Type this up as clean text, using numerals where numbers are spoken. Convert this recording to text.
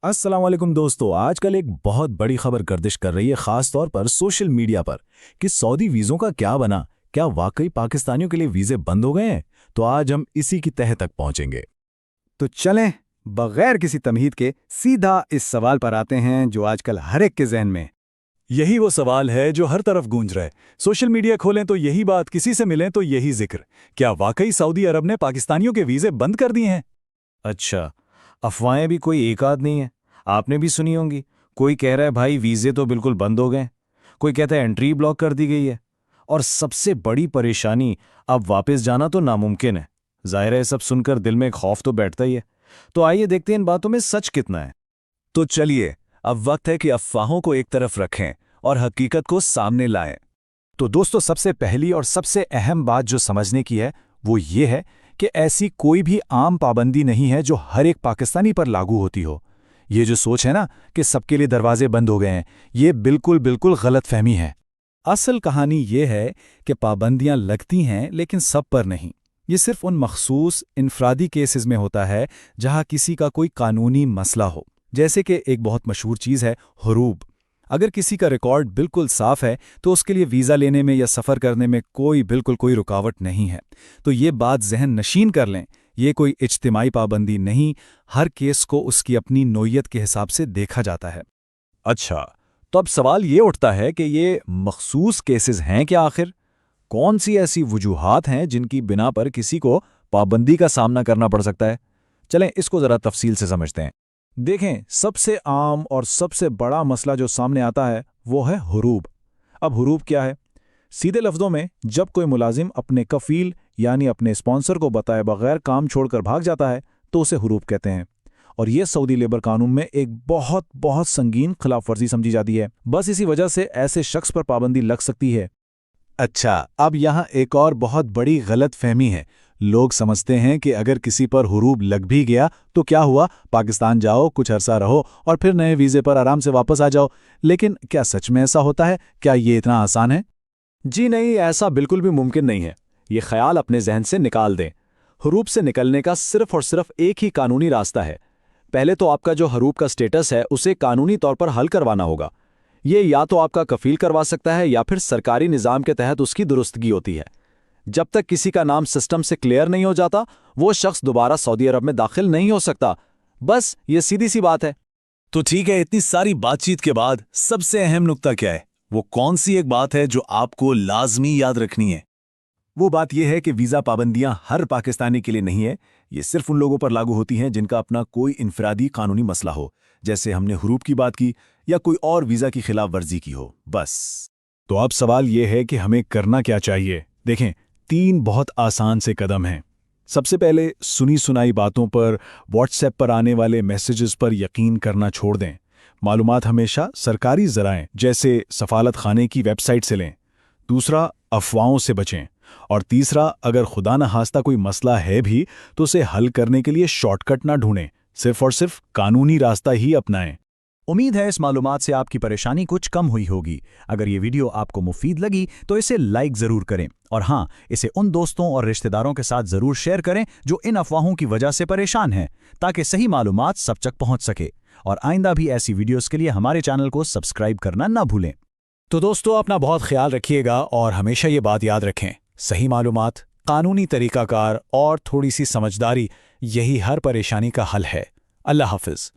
السلام علیکم دوستو، آج کل ایک بہت بڑی خبر گردش کر رہی ہے، خاص طور پر سوشل میڈیا پر، کہ سعودی ویزوں کا کیا بنا؟ کیا واقعی پاکستانیوں کے لیے ویزے بند ہو گئے ہیں؟ تو آج ہم اسی کی تہہ تک پہنچیں گے۔ تو چلیں بغیر کسی تمہید کے سیدھا اس سوال پر آتے ہیں جو آج کل ہر ایک کے ذہن میں۔ یہی وہ سوال ہے جو ہر طرف گونج رہا ہے، سوشل میڈیا کھولیں تو یہی بات، کسی سے ملیں تو یہی ذکر۔ کیا واقعی سعودی عرب نے پاکستانیوں کے ویزے بند کر دیے ہیں؟ اچھا، افواہیں بھی کوئی ایک آدھ نہیں ہے، آپ نے بھی سنی ہوں گی۔ کوئی کہہ رہا ہے بھائی ویزے تو بالکل بند ہو گئے، کوئی کہتا ہے انٹری بلاک کر دی گئی ہے، اور سب سے بڑی پریشانی اب واپس جانا تو ناممکن ہے۔ ظاہر ہے سب سن کر دل میں ایک خوف تو بیٹھتا ہی ہے۔ تو آئیے دیکھتے ہیں ان باتوں میں سچ کتنا ہے۔ تو چلیے، اب وقت ہے کہ افواہوں کو ایک طرف رکھیں اور حقیقت کو سامنے لائیں۔ تو دوستو، سب سے پہلی اور سب سے اہم بات جو سمجھنے کی ہے وہ یہ ہے کہ ایسی کوئی بھی عام پابندی نہیں ہے جو ہر ایک پاکستانی پر لاگو ہوتی ہو۔ یہ جو سوچ ہے نا کہ سب کے لیے دروازے بند ہو گئے ہیں، یہ بالکل غلط فہمی ہے۔ اصل کہانی یہ ہے کہ پابندیاں لگتی ہیں لیکن سب پر نہیں۔ یہ صرف ان مخصوص انفرادی کیسز میں ہوتا ہے جہاں کسی کا کوئی قانونی مسئلہ ہو، جیسے کہ ایک بہت مشہور چیز ہے حروب۔ اگر کسی کا ریکارڈ بالکل صاف ہے تو اس کے لیے ویزا لینے میں یا سفر کرنے میں کوئی رکاوٹ نہیں ہے۔ تو یہ بات ذہن نشین کر لیں، یہ کوئی اجتماعی پابندی نہیں، ہر کیس کو اس کی اپنی نوعیت کے حساب سے دیکھا جاتا ہے۔ اچھا، تو اب سوال یہ اٹھتا ہے کہ یہ مخصوص کیسز ہیں کیا آخر؟ کون سی ایسی وجوہات ہیں جن کی بنا پر کسی کو پابندی کا سامنا کرنا پڑ سکتا ہے؟ چلیں اس کو ذرا تفصیل سے سمجھتے ہیں۔ دیکھیں، سب سے عام اور سب سے بڑا مسئلہ جو سامنے آتا ہے وہ ہے حروب۔ اب حروب کیا ہے؟ سیدھے لفظوں میں، جب کوئی ملازم اپنے کفیل یعنی اپنے اسپانسر کو بتائے بغیر کام چھوڑ کر بھاگ جاتا ہے تو اسے حروب کہتے ہیں، اور یہ سعودی لیبر قانون میں ایک بہت سنگین خلاف ورزی سمجھی جاتی ہے۔ بس اسی وجہ سے ایسے شخص پر پابندی لگ سکتی ہے۔ اچھا، اب یہاں ایک اور بہت بڑی غلط فہمی ہے۔ لوگ سمجھتے ہیں کہ اگر کسی پر حروب لگ بھی گیا تو کیا ہوا، پاکستان جاؤ، کچھ عرصہ رہو اور پھر نئے ویزے پر آرام سے واپس آ جاؤ۔ لیکن کیا سچ میں ایسا ہوتا ہے؟ کیا یہ اتنا آسان ہے؟ جی نہیں، ایسا بالکل بھی ممکن نہیں ہے۔ یہ خیال اپنے ذہن سے نکال دیں۔ حروب سے نکلنے کا صرف اور صرف ایک ہی قانونی راستہ ہے۔ پہلے تو آپ کا جو حروب کا سٹیٹس ہے اسے قانونی طور پر حل کروانا ہوگا۔ یہ یا تو آپ کا کفیل کروا سکتا ہے یا پھر سرکاری نظام کے تحت اس کی درستگی ہوتی ہے۔ جب تک کسی کا نام سسٹم سے کلیئر نہیں ہو جاتا، وہ شخص دوبارہ سعودی عرب میں داخل نہیں ہو سکتا۔ بس یہ سیدھی سی بات ہے۔ تو ٹھیک ہے، اتنی ساری بات چیت کے بعد سب سے اہم نکتہ کیا ہے؟ وہ کون سی ایک بات ہے جو آپ کو لازمی یاد رکھنی ہے؟ وہ بات یہ ہے کہ ویزا پابندیاں ہر پاکستانی کے لیے نہیں ہے، یہ صرف ان لوگوں پر لاگو ہوتی ہیں جن کا اپنا کوئی انفرادی قانونی مسئلہ ہو، جیسے ہم نے حروب کی بات کی یا کوئی اور ویزا کی خلاف ورزی کی ہو، بس۔ تو اب سوال یہ ہے کہ ہمیں کرنا کیا چاہیے؟ دیکھیں، 3 بہت آسان سے قدم ہیں۔ سب سے پہلے سنی سنائی باتوں پر، واٹس ایپ پر آنے والے میسیجز پر یقین کرنا چھوڑ دیں۔ معلومات ہمیشہ سرکاری ذرائع جیسے سفارت خانے کی ویب سائٹ سے لیں۔ دوسرا، افواہوں سے بچیں۔ اور تیسرا، اگر خدا نخواستہ کوئی مسئلہ ہے بھی تو اسے حل کرنے کے لیے شارٹ کٹ نہ ڈھونڈیں، صرف اور صرف قانونی راستہ ہی اپنائیں۔ امید ہے اس معلومات سے آپ کی پریشانی کچھ کم ہوئی ہوگی۔ اگر یہ ویڈیو آپ کو مفید لگی تو اسے لائک ضرور کریں، اور ہاں، اسے ان دوستوں اور رشتہ داروں کے ساتھ ضرور شیئر کریں جو ان افواہوں کی وجہ سے پریشان ہیں، تاکہ صحیح معلومات سب تک پہنچ سکے۔ اور آئندہ بھی ایسی ویڈیوز کے لیے ہمارے چینل کو سبسکرائب کرنا نہ بھولیں۔ تو دوستو، اپنا بہت خیال رکھیے گا اور ہمیشہ یہ بات یاد رکھیں، صحیح معلومات، قانونی طریقہ کار اور تھوڑی سی سمجھداری، یہی ہر پریشانی کا حل ہے۔ اللہ حافظ۔